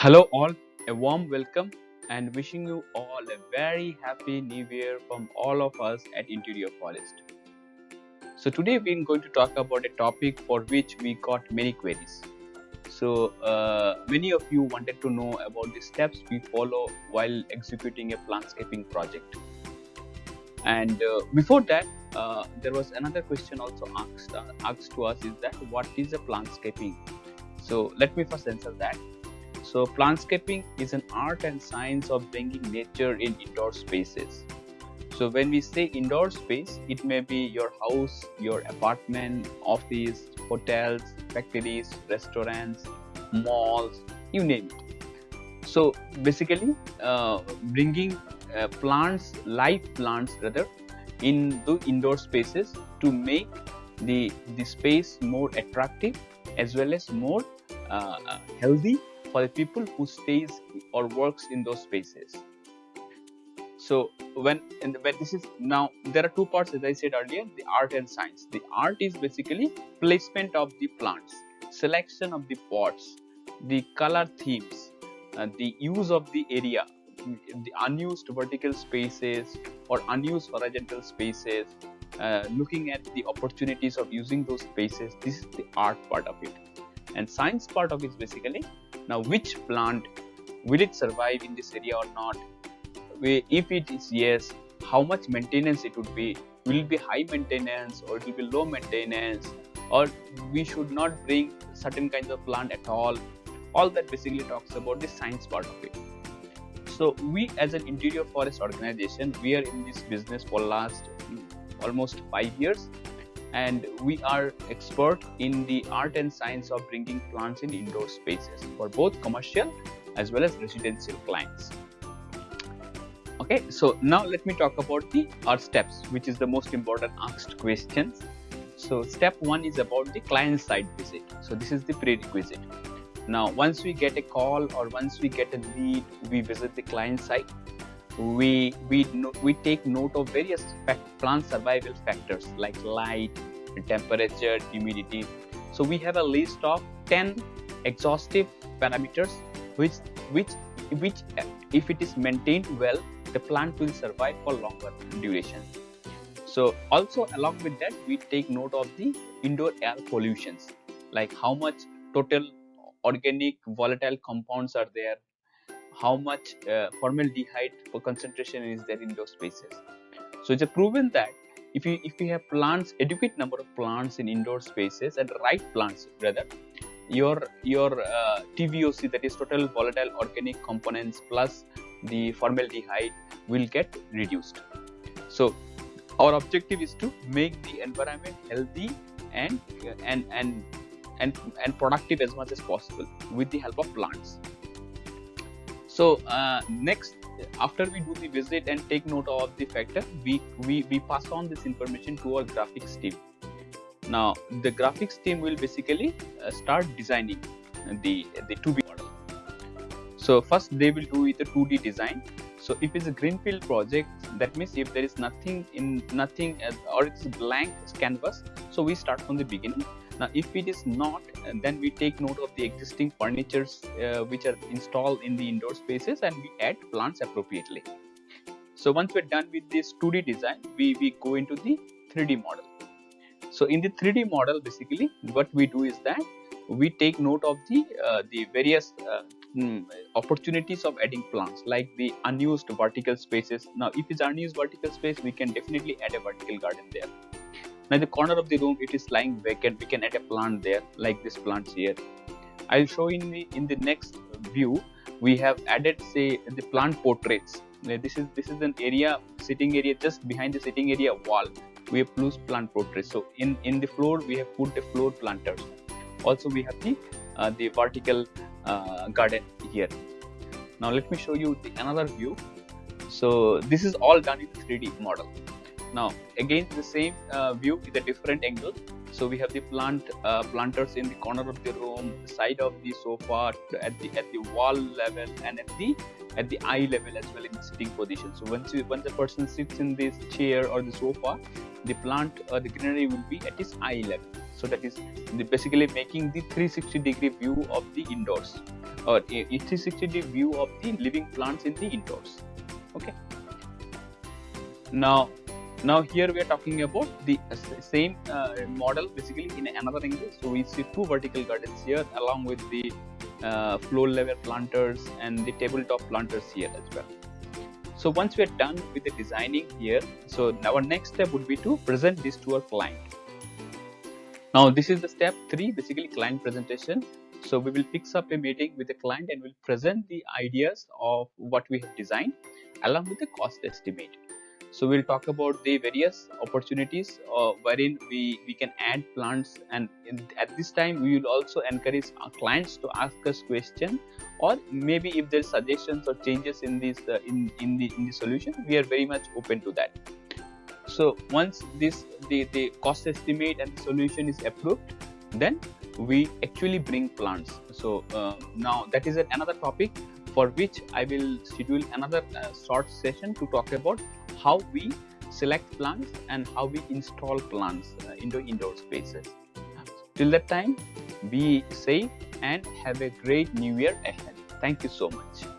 Hello, all, a warm welcome and wishing you all a very happy new year from all of us at Interioforest. So, today we're going to talk about a topic for which we got many queries. So, many of you wanted to know about the steps we follow while executing a plantscaping project. And before that, there was another question also asked to us is that what is a plantscaping? So, let me first answer that. So, plantscaping is an art and science of bringing nature in indoor spaces. So, when we say indoor space, it may be your house, your apartment, office, hotels, factories, restaurants, malls, you name it. So, basically, bringing live plants rather, in the indoor spaces to make the space more attractive as well as more healthy for the people who stays or works in those spaces. So when this is now, there are two parts, as I said earlier, the art and science. The art is basically placement of the plants, selection of the pots, the color themes, the use of the area, the unused vertical spaces or unused horizontal spaces, looking at the opportunities of using those spaces. This is the art part of it. And science part of it is basically, now which plant will it survive in this area or not? If it is yes, how much maintenance it would be? Will it be high maintenance or it will be low maintenance, or we should not bring certain kinds of plant at all? All that basically talks about the science part of it. So we as an interior forest organization, we are in this business for last almost 5 years, and we are expert in the art and science of bringing plants in indoor spaces for both commercial as well as residential clients. Okay, so now let me talk about our steps, which is the most important asked questions. So step 1 is about the client site visit. So this is the prerequisite. Now once we get a call or once we get a lead, we visit the client site. We take note of various plant survival factors like light, temperature, humidity. So we have a list of 10 exhaustive parameters which if it is maintained well, the plant will survive for longer duration. So also along with that, we take note of the indoor air pollutions, like how much total organic volatile compounds are there, how much formaldehyde concentration is there in those spaces. So it's a proven that if you have plants, adequate number of plants in indoor spaces, and right plants rather, your TVOC, that is total volatile organic components, plus the formaldehyde will get reduced. So our objective is to make the environment healthy and productive as much as possible with the help of plants. So next, after we do the visit and take note of the factor, we pass on this information to our graphics team. Now the graphics team will basically start designing the 2D model. So first they will do the 2D design. So if it's a greenfield project, that means if there is nothing or it's a blank canvas, so we start from the beginning. Now if it is not, then we take note of the existing furnitures which are installed in the indoor spaces and we add plants appropriately. So once we're done with this 2D design, we go into the 3D model. So in the 3D model, basically what we do is that we take note of the various opportunities of adding plants, like the unused vertical spaces. Now if it's unused vertical space, we can definitely add a vertical garden there. Now in the corner of the room, it is lying vacant, we can add a plant there, like this plants here. I'll show in the next view. We have added, say, the plant portraits. This is an area, sitting area, just behind the sitting area wall we have placed plant portraits. So in the floor we have put the floor planters. Also we have the vertical garden here. Now let me show you another view. So this is all done in the 3D model. Now again the same view with a different angle. So we have the planters in the corner of the room, side of the sofa, at the wall level, and at the eye level as well in the sitting position. So once the person sits in this chair or the sofa, the plant or the greenery will be at his eye level. So that is basically making the 360-degree view of the indoors. or a 360 view of the living plants in the indoors. Okay. Now here we are talking about the same model basically in another angle. So we see two vertical gardens here along with the floor level planters and the tabletop planters here as well. So once we are done with the designing here, so our next step would be to present this to our client. Now this is the step 3, basically client presentation. So we will fix up a meeting with the client and we'll present the ideas of what we have designed along with the cost estimate. So we'll talk about the various opportunities wherein we can add plants, and at this time we will also encourage our clients to ask us questions, or maybe if there's suggestions or changes in this in the solution, we are very much open to that. So once the cost estimate and the solution is approved, then we actually bring plants. So now that is another topic for which I will schedule another short session to talk about how we select plants and how we install plants into indoor spaces. Till that time, be safe and have a great new year ahead. Thank you so much.